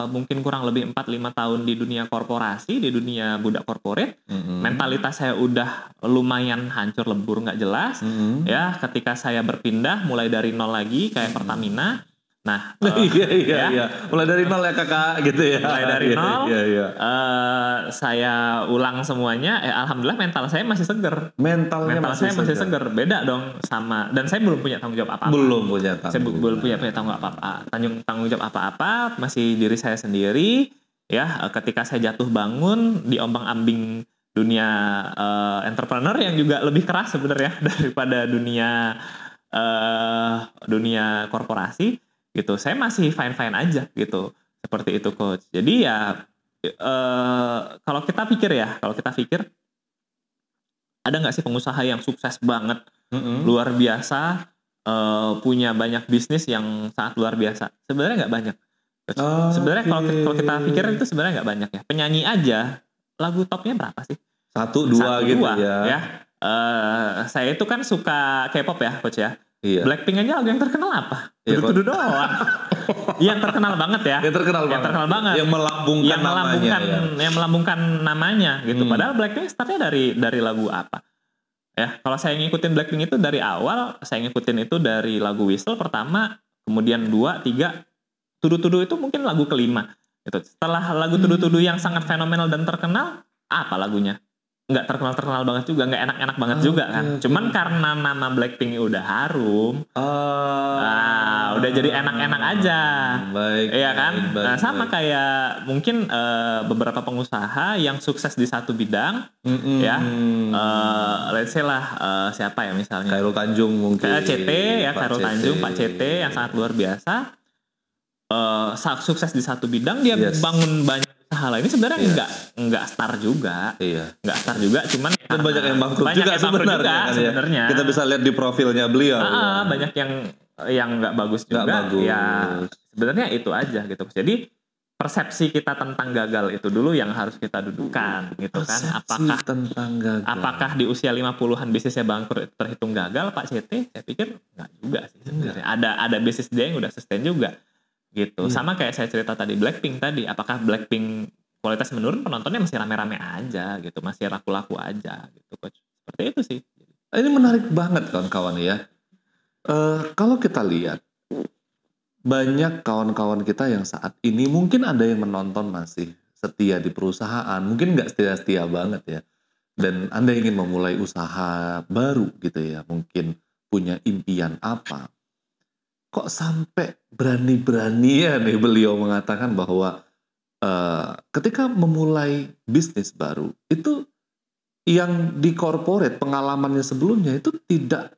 Speaker 1: mungkin kurang lebih 4-5 tahun di dunia korporasi, di dunia budak corporate. Mentalitas saya udah lumayan hancur lebur nggak jelas. Ya ketika saya berpindah mulai dari nol lagi kayak Pertamina. Nah,
Speaker 2: iya. Mulai dari nol ya kakak gitu ya.
Speaker 1: Mulai dari nol. Saya ulang semuanya. Alhamdulillah mental saya masih seger. Mental saya masih seger. Beda dong sama. Dan saya belum punya tanggung jawab apa-apa. Saya belum punya tanggung jawab apa-apa. Tanggung jawab apa-apa. Masih diri saya sendiri. Ya, ketika saya jatuh bangun di ombang-ambing dunia entrepreneur yang juga lebih keras sebenarnya daripada dunia korporasi. Gitu, saya masih fine aja gitu, seperti itu coach. Jadi ya kalau kita pikir ada nggak sih pengusaha yang sukses banget, luar biasa, punya banyak bisnis yang sangat luar biasa? Sebenarnya nggak banyak. Sebenarnya kalau kita pikir itu sebenarnya nggak banyak ya. Penyanyi aja lagu topnya berapa sih?
Speaker 2: 1-2 gitu ya.
Speaker 1: Saya itu kan suka K-pop ya coach ya.
Speaker 2: Iya.
Speaker 1: Blackpink aja lagu yang terkenal apa? Tudu-tudu doang. Yang terkenal banget ya. Yang terkenal banget.
Speaker 2: Yang
Speaker 1: melambungkan namanya gitu. Padahal Blackpink startnya dari lagu apa? Ya, kalau saya ngikutin Blackpink itu dari awal, saya ngikutin itu dari lagu Whistle pertama, kemudian 2, 3, Tudu-tudu itu mungkin lagu kelima. Gitu. Setelah lagu Tudu-tudu yang sangat fenomenal dan terkenal, apa lagunya? Nggak terkenal banget juga, nggak enak-enak banget juga kan. Cuman karena nama Blackpink udah harum, udah jadi enak-enak aja. Iya kan? Sama kayak mungkin beberapa pengusaha yang sukses di satu bidang, ya. Let's say lah siapa ya misalnya?
Speaker 2: Khairul Tanjung mungkin.
Speaker 1: CT ya, Khairul Tanjung, Pak CT yang sangat luar biasa. Sukses di satu bidang, dia bangun banyak hal ini sebenarnya nggak star juga, nggak star juga, cuman
Speaker 2: banyak yang bangkrut juga sebenarnya. Kita bisa lihat di profilnya beliau.
Speaker 1: Banyak yang nggak bagus juga. Ya sebenarnya itu aja gitu. Jadi persepsi kita tentang gagal itu dulu yang harus kita dudukan gitu kan. Apakah di usia 50-an bisnisnya bangkrut terhitung gagal Pak CT? Saya pikir nggak juga sih sebenarnya. Ada bisnis dia yang udah sustain juga. Gitu. Sama kayak saya cerita tadi Blackpink tadi, apakah Blackpink kualitas menurun, penontonnya masih rame-rame aja gitu, masih laku-laku aja gitu coach. Seperti itu sih.
Speaker 2: Ini menarik banget kawan-kawan ya. Kalau kita lihat banyak kawan-kawan kita yang saat ini mungkin ada yang menonton masih setia di perusahaan, mungkin nggak setia-setia banget ya. Dan Anda ingin memulai usaha baru gitu ya, mungkin punya impian apa. Kok sampai berani-berani ya nih beliau mengatakan bahwa ketika memulai bisnis baru itu yang di corporate pengalamannya sebelumnya itu tidak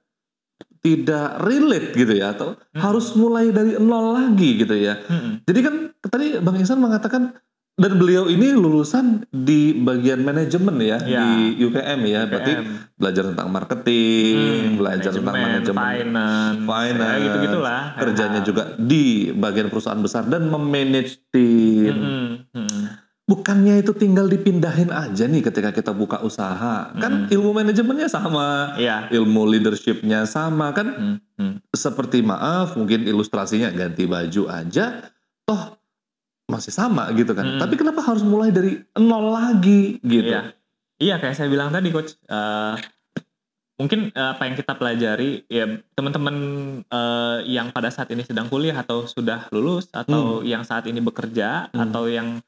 Speaker 2: relate gitu ya, atau harus mulai dari nol lagi gitu ya. Jadi kan tadi Bang Ihsan mengatakan, dan beliau ini lulusan di bagian manajemen ya, di UPM ya, berarti belajar tentang marketing, belajar tentang manajemen, finance,
Speaker 1: gitu-gitulah.
Speaker 2: Kerjanya juga di bagian perusahaan besar dan memanage tim. Bukannya itu tinggal dipindahin aja nih ketika kita buka usaha, kan ilmu manajemennya sama, ilmu leadershipnya sama kan, seperti mungkin ilustrasinya ganti baju aja, toh masih sama gitu kan. Tapi kenapa harus mulai dari nol lagi gitu?
Speaker 1: Iya kayak saya bilang tadi coach, mungkin apa yang kita pelajari ya teman-teman yang pada saat ini sedang kuliah atau sudah lulus atau yang saat ini bekerja atau yang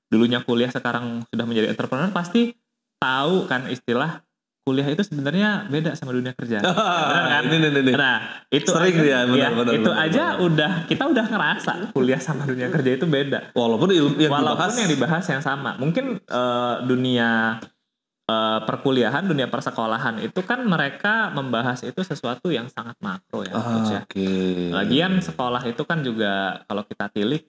Speaker 1: dulunya kuliah sekarang sudah menjadi entrepreneur pasti tahu kan istilah kuliah itu sebenarnya beda sama dunia kerja. Benar kan?
Speaker 2: Ini.
Speaker 1: Nah, itu
Speaker 2: sering
Speaker 1: aja,
Speaker 2: ya, benar,
Speaker 1: itu
Speaker 2: benar,
Speaker 1: aja
Speaker 2: benar.
Speaker 1: kita udah ngerasa kuliah sama dunia kerja itu beda.
Speaker 2: Walaupun
Speaker 1: yang dibahas yang sama. Mungkin dunia perkuliahan, dunia persekolahan itu kan mereka membahas itu sesuatu yang sangat makro ya, Coach ya. Lagian sekolah itu kan juga kalau kita tilik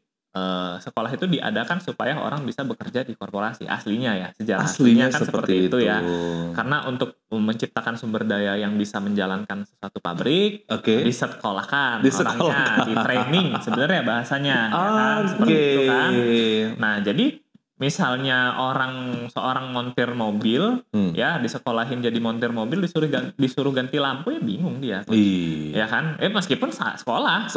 Speaker 1: sekolah itu diadakan supaya orang bisa bekerja di korporasi aslinya ya, sejarah aslinya kan seperti itu ya. Karena untuk menciptakan sumber daya yang bisa menjalankan suatu pabrik, disekolahkan orangnya, di training sebenarnya bahasanya, ya kan? Seperti itu kan. Nah jadi misalnya seorang montir mobil ya disekolahin jadi montir mobil disuruh ganti lampu ya bingung dia. Ya kan? Meskipun sekolah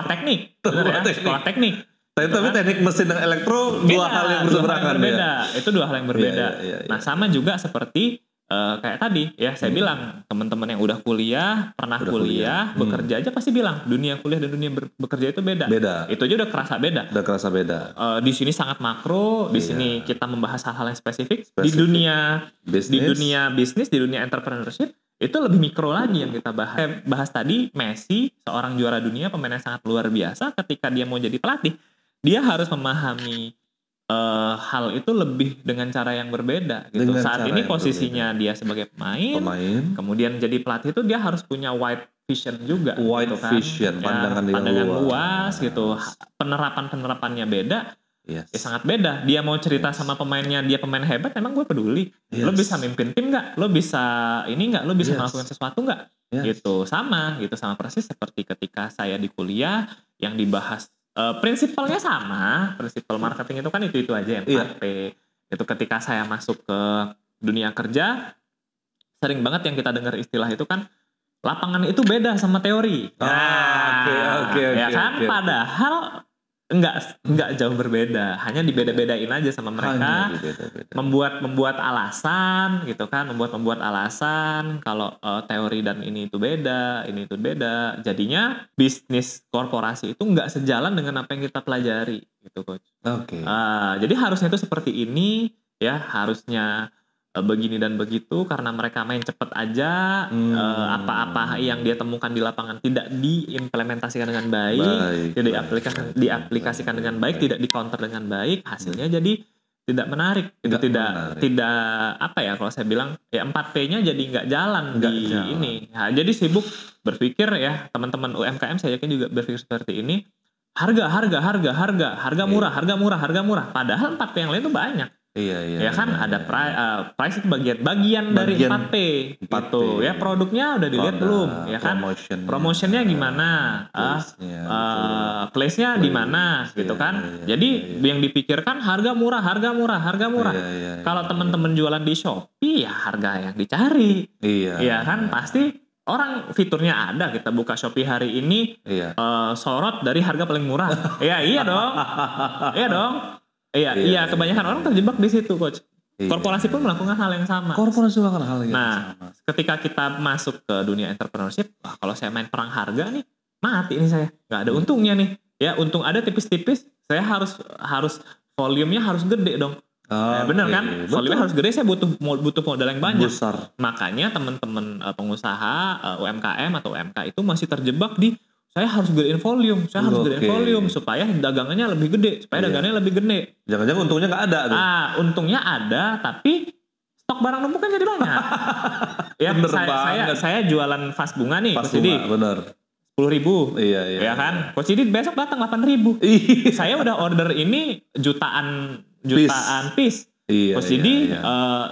Speaker 1: teknik. Bener ya? Sekolah teknik.
Speaker 2: Tapi teknik mesin dan elektro dua hal yang berseberangan ya.
Speaker 1: Itu dua hal yang berbeda. Nah, sama juga seperti kayak tadi ya saya bilang teman-teman yang udah kuliah, pernah kuliah, bekerja aja pasti bilang dunia kuliah dan dunia bekerja itu beda. Itu aja udah kerasa beda. Di sini sangat makro, di sini kita membahas hal-hal yang spesifik. Di dunia bisnis, di dunia entrepreneurship itu lebih mikro lagi yang kita bahas. Saya bahas tadi Messi, seorang juara dunia, pemain yang sangat luar biasa. Ketika dia mau jadi pelatih, dia harus memahami hal itu lebih dengan cara yang berbeda gitu. Saat ini posisinya dia sebagai pemain, kemudian jadi pelatih itu dia harus punya wide vision juga,
Speaker 2: wide vision, pandangan
Speaker 1: luas gitu. Penerapannya beda, ya sangat beda. Dia mau cerita sama pemainnya, dia pemain hebat, emang gue peduli. Lo bisa mimpin tim nggak? Lo bisa ini nggak? Lo bisa melakukan sesuatu nggak? Gitu sama persis seperti ketika saya di kuliah yang dibahas. Prinsipalnya sama, prinsipal marketing itu kan itu aja yang itu ketika saya masuk ke dunia kerja sering banget yang kita dengar istilah itu kan lapangan itu beda sama teori. Padahal enggak jauh berbeda, hanya dibeda-bedain aja sama mereka. Membuat alasan gitu kan, membuat alasan kalau teori dan ini itu beda. Jadinya bisnis korporasi itu enggak sejalan dengan apa yang kita pelajari gitu, Coach. Jadi harusnya itu seperti ini ya, harusnya begini dan begitu karena mereka main cepet aja. Apa-apa yang dia temukan di lapangan tidak diimplementasikan dengan baik. Tidak diaplikasikan dengan baik, tidak di-counter dengan baik, hasilnya jadi tidak menarik. Tidak apa ya kalau saya bilang ya 4P-nya jadi nggak jalan ini. Nah, jadi sibuk berpikir ya teman-teman UMKM saya yakin juga berpikir seperti ini. Harga murah. Padahal 4P yang lain tuh banyak. Ya kan ada price itu bagian dari 4P gitu ya, produknya udah dilihat belum ya kan, promotionnya gimana, place-nya di mana gitu kan. Jadi yang dipikirkan harga murah. Kalau teman-teman jualan di Shopee ya harga yang dicari ya kan, pasti orang fiturnya ada, kita buka Shopee hari ini sorot dari harga paling murah. Iya dong. Iya, kebanyakan orang terjebak di situ, Coach. Korporasi pun melakukan hal yang sama. Nah, ketika kita masuk ke dunia entrepreneurship, kalau saya main perang harga nih, mati ini saya. Nggak ada untungnya nih. Ya, untung ada tipis-tipis, saya harus volumenya harus gede dong. Bener kan? Volumenya harus gede, saya butuh modal yang banyak. Makanya teman-teman pengusaha UMKM atau UMK itu masih terjebak di saya harus gedein volume, supaya dagangannya lebih gede, dagangannya lebih gede.
Speaker 2: Jangan-jangan untungnya nggak ada tuh.
Speaker 1: Untungnya ada, tapi stok barang numpuk kan jadi banyak. Ya, saya jualan vas bunga nih,
Speaker 2: Vas bunga, bener.
Speaker 1: 10.000,
Speaker 2: iya
Speaker 1: kan? Coach Didit besok datang 8.000. Saya udah order ini jutaan piece. Coach Didit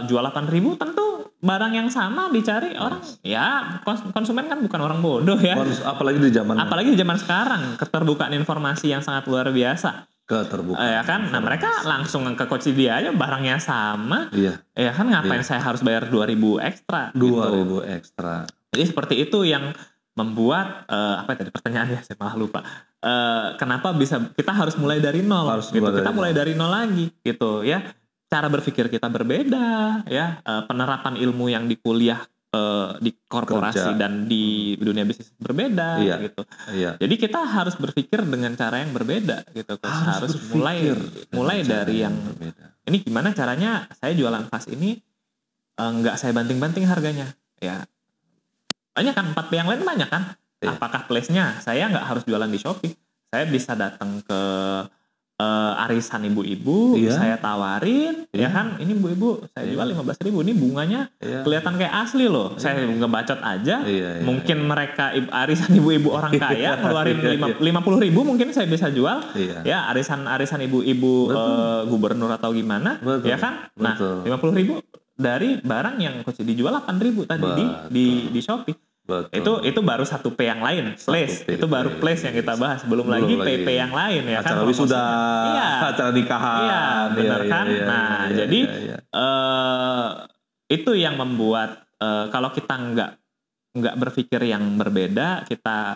Speaker 1: jual 8.000 tentu barang yang sama dicari orang ya, konsumen kan bukan orang bodoh ya.
Speaker 2: Apalagi di zaman
Speaker 1: sekarang, keterbukaan informasi yang sangat luar biasa. Ya kan, nah mereka langsung ke Coach Didit aja, barangnya sama. Ya kan, ngapain saya harus bayar 2.000 ekstra?
Speaker 2: 2.000 ekstra.
Speaker 1: Jadi seperti itu yang membuat apa tadi pertanyaannya saya malah lupa. Kenapa bisa kita harus mulai dari nol? Kita mulai dari nol lagi gitu ya. Cara berpikir kita berbeda ya, penerapan ilmu yang di kuliah di korporasi
Speaker 2: Kerja.
Speaker 1: dan di dunia bisnis berbeda
Speaker 2: Iya.
Speaker 1: gitu.
Speaker 2: Iya.
Speaker 1: Jadi kita harus berpikir dengan cara yang berbeda gitu. Harus
Speaker 2: berpikir
Speaker 1: mulai
Speaker 2: dengan cara
Speaker 1: dari yang
Speaker 2: berbeda.
Speaker 1: ini gimana caranya saya jualan vas ini nggak saya banting-banting harganya. Ya banyak kan 4P yang lain banyak kan.
Speaker 2: Iya.
Speaker 1: Apakah place-nya saya nggak harus jualan di Shopee? Saya bisa datang ke arisan ibu-ibu,
Speaker 2: Iya.
Speaker 1: saya tawarin, ya
Speaker 2: Iya.
Speaker 1: kan, ini ibu-ibu saya jual 15.000, ini bunganya
Speaker 2: Iya.
Speaker 1: kelihatan kayak asli loh. Saya ngebacot aja,
Speaker 2: Iya,
Speaker 1: mungkin mereka arisan ibu-ibu orang kaya ngeluarin 50.000 mungkin saya bisa jual.
Speaker 2: Iya.
Speaker 1: Ya arisan ibu-ibu gubernur atau gimana,
Speaker 2: Betul.
Speaker 1: ya kan. Nah
Speaker 2: Betul.
Speaker 1: 50.000 dari barang yang coach dijual 8.000 tadi di Shopee.
Speaker 2: Betul.
Speaker 1: Itu baru 1P yang lain, place. Itu baru place yang kita bahas. Belum lagi PP yang lain ya kan.
Speaker 2: Acara wisuda,
Speaker 1: iya.
Speaker 2: acara nikahan.
Speaker 1: Iya, benar kan. Nah, jadi itu yang membuat kalau kita nggak berpikir yang berbeda,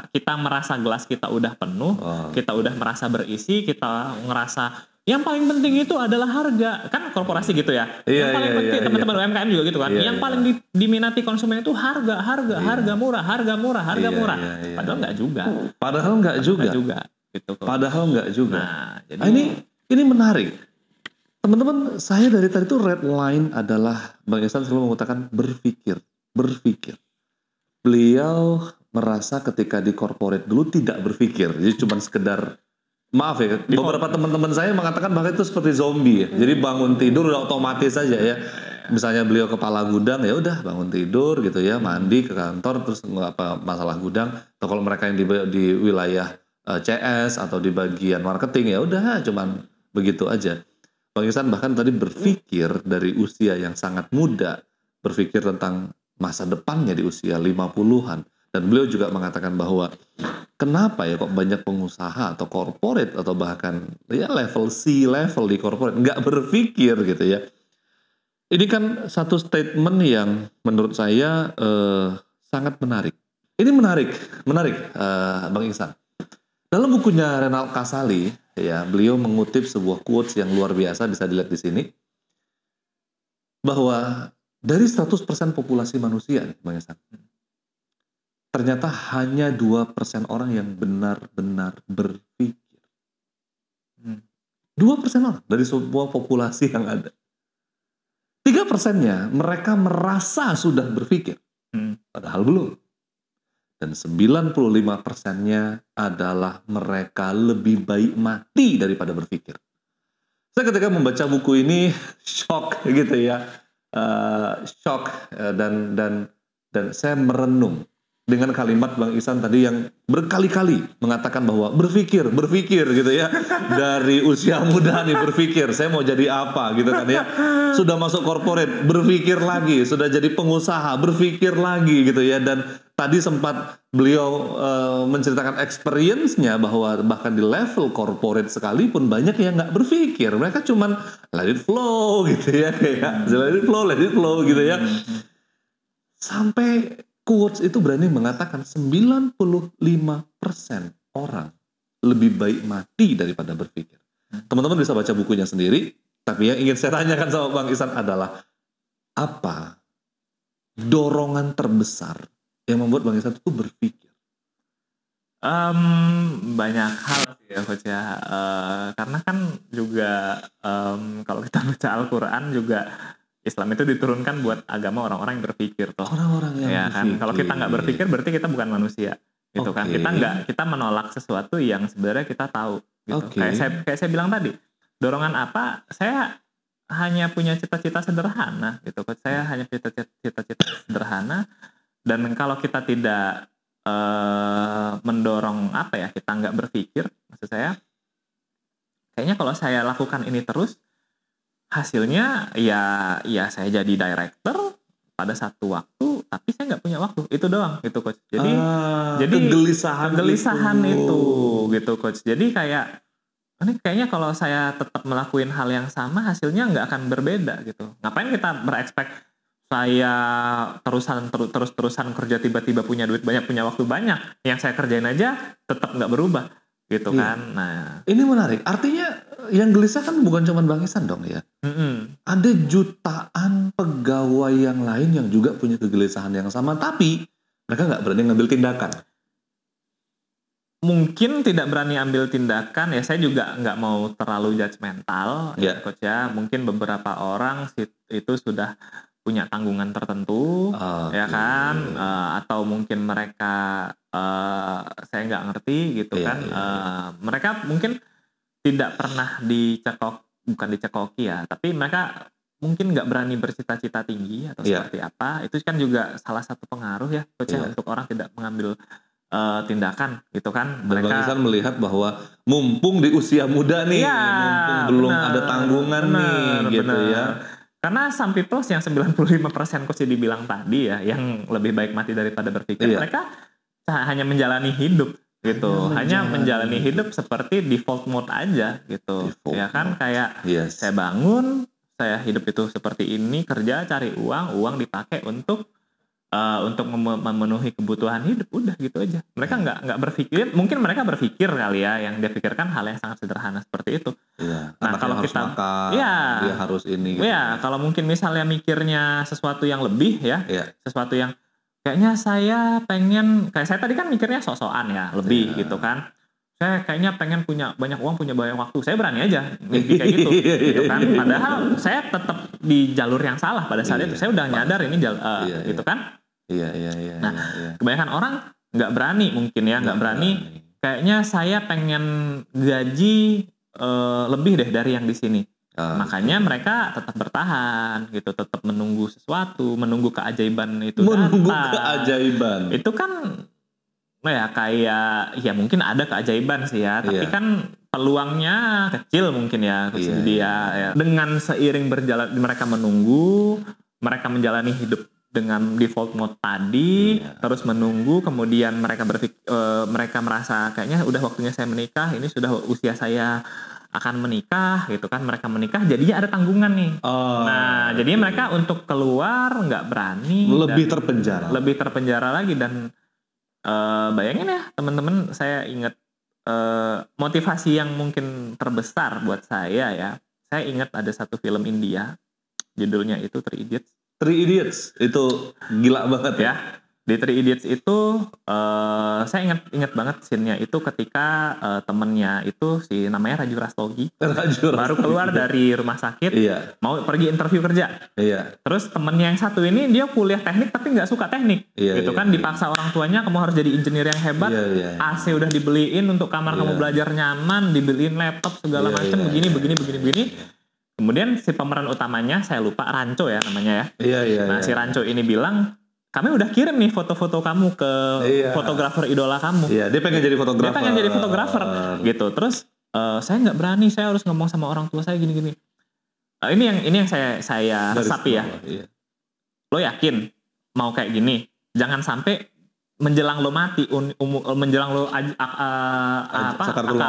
Speaker 1: kita merasa gelas kita udah penuh, kita udah merasa berisi, kita ngerasa yang paling penting itu adalah harga. Kan korporasi gitu ya. Yang paling penting teman-teman UMKM juga gitu kan. Yang paling diminati konsumen itu harga murah. Padahal nggak juga. Gitu kok.
Speaker 2: Padahal nggak juga.
Speaker 1: Nah, jadi
Speaker 2: ini menarik. Teman-teman, saya dari tadi tuh red line adalah Bang Ihsan selalu mengatakan berpikir. Beliau merasa ketika di corporate dulu tidak berpikir. Jadi cuma sekedar, maaf ya, beberapa teman-teman saya mengatakan bahkan itu seperti zombie ya. Jadi bangun tidur udah otomatis saja ya. Misalnya beliau kepala gudang, ya udah bangun tidur gitu ya, mandi ke kantor, terus nggak apa masalah gudang. Atau kalau mereka yang di wilayah CS atau di bagian marketing, ya udah cuman begitu aja. Bang Ihsan bahkan tadi berpikir dari usia yang sangat muda, berpikir tentang masa depannya di usia 50-an. Dan beliau juga mengatakan bahwa kenapa ya kok banyak pengusaha atau corporate atau bahkan ya level C level di corporate nggak berpikir gitu ya. Ini kan satu statement yang menurut saya sangat menarik. Ini menarik Bang Ihsan. Dalam bukunya Renald Kasali ya, beliau mengutip sebuah quotes yang luar biasa, bisa dilihat di sini. Bahwa dari 100% populasi manusia nih Bang Ihsan, ternyata hanya 2% orang yang benar-benar berpikir. 2% orang dari semua populasi yang ada. 3%-nya mereka merasa sudah berpikir. Padahal belum. Dan 95%-nya adalah mereka lebih baik mati daripada berpikir. Saya ketika membaca buku ini shock gitu ya. Shock dan saya merenung dengan kalimat Bang Ihsan tadi yang berkali-kali mengatakan bahwa berpikir gitu ya. Dari usia muda nih berpikir, saya mau jadi apa gitu kan ya. Sudah masuk corporate, berpikir lagi. Sudah jadi pengusaha, berpikir lagi gitu ya. Dan tadi sempat beliau menceritakan experience-nya bahwa bahkan di level corporate sekalipun banyak yang nggak berpikir. Mereka cuman let it flow gitu ya. Kayak let it flow gitu ya. Sampai quotes itu berani mengatakan 95% orang lebih baik mati daripada berpikir. Teman-teman bisa baca bukunya sendiri, tapi yang ingin saya tanyakan sama Bang Ihsan adalah apa dorongan terbesar yang membuat Bang Ihsan itu berpikir?
Speaker 1: Banyak hal sih ya Coach ya. Karena kan juga kalau kita baca Al-Quran juga Islam itu diturunkan buat agama orang-orang yang berpikir toh.
Speaker 2: Orang-orang yang
Speaker 1: ya
Speaker 2: berpikir.
Speaker 1: Kan kalau kita nggak berpikir berarti kita bukan manusia gitu kan. Kita menolak sesuatu yang sebenarnya kita tahu gitu. Kayak saya bilang tadi, dorongan apa? Saya hanya punya cita-cita sederhana gitu. Saya hanya cita-cita sederhana, dan kalau kita tidak mendorong kita nggak berpikir, maksud saya kayaknya kalau saya lakukan ini terus, hasilnya ya saya jadi director pada satu waktu, tapi saya nggak punya waktu. Itu doang gitu Coach. Jadi kegelisahan itu gitu Coach. Jadi ini kayaknya kalau saya tetap melakukan hal yang sama, hasilnya nggak akan berbeda gitu. Ngapain kita berekspek saya terus-terusan kerja, tiba-tiba punya duit banyak, punya waktu banyak, yang saya kerjain aja tetap nggak berubah gitu kan. Nah,
Speaker 2: ini menarik. Artinya yang gelisah kan bukan cuma Bang Ihsan dong ya. Ada jutaan pegawai yang lain yang juga punya kegelisahan yang sama, tapi mereka nggak berani ngambil tindakan.
Speaker 1: Mungkin tidak berani ambil tindakan, ya saya juga nggak mau terlalu judgmental,
Speaker 2: Ya.
Speaker 1: Coach ya. Mungkin beberapa orang itu sudah punya tanggungan tertentu, ya kan, atau mungkin mereka saya nggak ngerti gitu kan. Mereka mungkin tidak pernah bukan dicekoki ya, tapi mereka mungkin nggak berani bercita-cita tinggi atau seperti apa. Itu kan juga salah satu pengaruh ya, Coach ya, untuk orang tidak mengambil tindakan gitu kan.
Speaker 2: Mereka Bang Ihsan melihat bahwa mumpung di usia muda nih, mumpung belum ada tanggungan gitu ya.
Speaker 1: Karena some people yang 95% Coach dibilang tadi ya, yang lebih baik mati daripada berpikir, mereka hanya menjalani hidup gitu, hanya menjalani hidup seperti default mode aja gitu, ya kan, kayak saya bangun, saya hidup itu seperti ini, kerja, cari uang dipakai untuk memenuhi kebutuhan hidup, udah gitu aja. Mereka nggak berpikir, mungkin mereka berpikir kali ya, yang dia pikirkan hal yang sangat sederhana seperti itu. Nah kalau kita makan, dia harus ini gitu. Kalau mungkin misalnya mikirnya sesuatu yang lebih ya, sesuatu yang kayaknya saya pengen, kayak saya tadi kan mikirnya sok-sokan ya, lebih gitu kan. Saya kayaknya pengen punya banyak uang, punya banyak waktu. Saya berani aja mimpi kayak gitu, gitu kan. Padahal saya tetap di jalur yang salah pada saat itu. Saya udah nyadar ini gitu kan. Nah, kebanyakan orang nggak berani mungkin ya, nggak berani. Kayaknya saya pengen gaji lebih deh dari yang di sini. Makanya mereka tetap bertahan gitu, tetap menunggu sesuatu, menunggu keajaiban itu datang.
Speaker 2: Menunggu keajaiban.
Speaker 1: Itu kan ya kayak ya mungkin ada keajaiban sih ya, tapi kan peluangnya kecil mungkin ya dia. Dengan seiring berjalan mereka menunggu, mereka menjalani hidup dengan default mode tadi, terus menunggu, kemudian mereka mereka merasa kayaknya udah waktunya saya menikah, ini sudah usia saya akan menikah gitu kan, mereka menikah jadinya ada tanggungan nih. Nah jadinya mereka untuk keluar nggak berani, lebih terpenjara lagi. Dan bayangin ya teman-teman, saya ingat motivasi yang mungkin terbesar buat saya ya, saya ingat ada satu film India judulnya itu Three Idiots
Speaker 2: itu gila banget ya.
Speaker 1: Di Three Idiots itu saya ingat banget scene-nya itu ketika temennya itu si namanya Raju Rastogi baru keluar dari rumah sakit, mau pergi interview kerja. Terus temennya yang satu ini dia kuliah teknik tapi nggak suka teknik, gitu kan, dipaksa orang tuanya, kamu harus jadi engineer yang hebat, AC udah dibeliin untuk kamar kamu belajar nyaman, dibeliin laptop segala macam, begini. Kemudian si pemeran utamanya, saya lupa, Rancho ya namanya ya. Nah si Rancho ini bilang, kami udah kirim nih foto-foto kamu ke fotografer idola kamu. Dia pengen jadi fotografer. Gitu. Terus saya nggak berani, saya harus ngomong sama orang tua saya gini-gini. Ini yang saya resapi ya. Lo yakin mau kayak gini? Jangan sampai menjelang lo mati, menjelang lo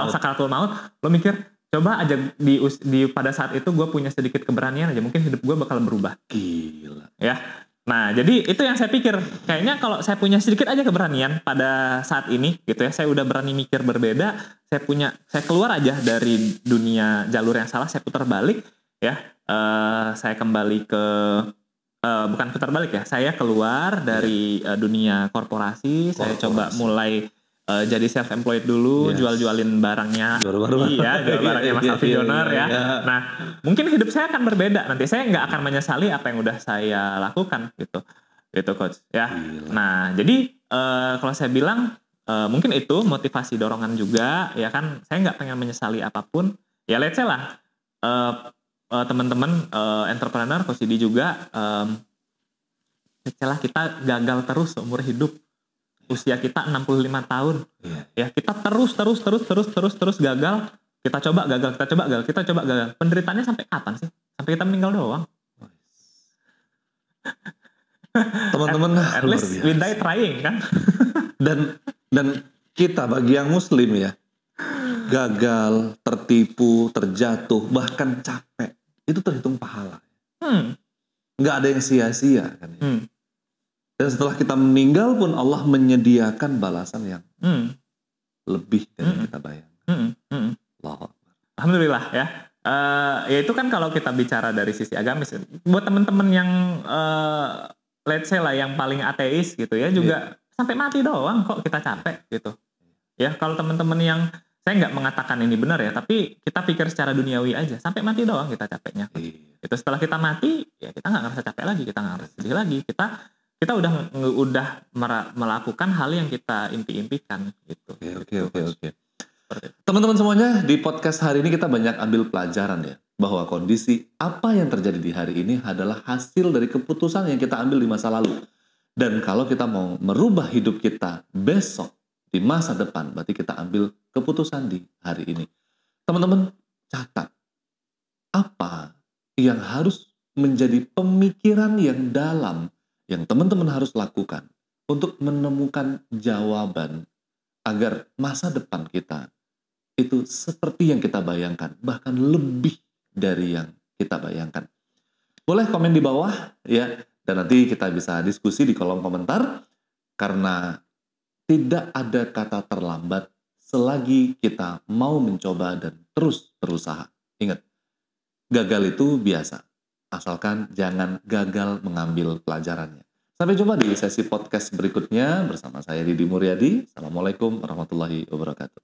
Speaker 1: sakaratul maut, lo mikir, coba aja di pada saat itu gue punya sedikit keberanian aja, mungkin hidup gue bakal berubah.
Speaker 2: Gila.
Speaker 1: Ya. Nah, jadi itu yang saya pikir. Kayaknya kalau saya punya sedikit aja keberanian pada saat ini gitu ya, saya udah berani mikir berbeda, saya keluar aja dari dunia jalur yang salah, saya putar balik ya. Saya kembali ke bukan putar balik ya, saya keluar dari dunia korporasi, saya coba mulai jadi self-employed dulu, jual-jualin barangnya, jual barangnya Mas Alvin Joner ya. Nah, mungkin hidup saya akan berbeda nanti. Saya nggak akan menyesali apa yang udah saya lakukan gitu Coach ya. Nah, jadi kalau saya bilang mungkin itu motivasi dorongan juga ya kan. Saya nggak pengen menyesali apapun. Ya let's say lah teman-teman entrepreneur, Coach Didi juga, setelah kita gagal terus seumur hidup. Usia kita 65 tahun. Ya, kita terus gagal. Kita coba gagal. Penderitaannya sampai kapan sih? Sampai kita meninggal doang.
Speaker 2: Teman-teman,
Speaker 1: at least we die trying kan.
Speaker 2: dan kita bagi yang muslim ya, gagal, tertipu, terjatuh, bahkan capek, itu terhitung pahala. Nggak ada yang sia-sia kan. Dan setelah kita meninggal pun Allah menyediakan balasan yang lebih dari yang kita bayangkan.
Speaker 1: Alhamdulillah ya. Ya itu kan kalau kita bicara dari sisi agamis. Buat teman-teman yang let's say lah yang paling ateis gitu ya juga sampai mati doang kok kita capek gitu. Ya kalau teman-teman yang saya nggak mengatakan ini benar ya, tapi kita pikir secara duniawi aja. Sampai mati doang kita capeknya. Itu setelah kita mati ya kita nggak ngerasa capek lagi, kita nggak ngerasa sedih lagi. Kita udah melakukan hal yang kita impi-impikan gitu.
Speaker 2: Oke. Teman-teman semuanya, di podcast hari ini kita banyak ambil pelajaran ya, bahwa kondisi apa yang terjadi di hari ini adalah hasil dari keputusan yang kita ambil di masa lalu. Dan kalau kita mau merubah hidup kita besok, di masa depan, berarti kita ambil keputusan di hari ini. Teman-teman, catat apa yang harus menjadi pemikiran yang dalam yang teman-teman harus lakukan untuk menemukan jawaban agar masa depan kita itu seperti yang kita bayangkan, bahkan lebih dari yang kita bayangkan. Boleh komen di bawah ya, dan nanti kita bisa diskusi di kolom komentar, karena tidak ada kata terlambat selagi kita mau mencoba dan terus berusaha. Ingat, gagal itu biasa, asalkan jangan gagal mengambil pelajarannya. Sampai jumpa di sesi podcast berikutnya bersama saya Didi Muryadi. Assalamualaikum warahmatullahi wabarakatuh.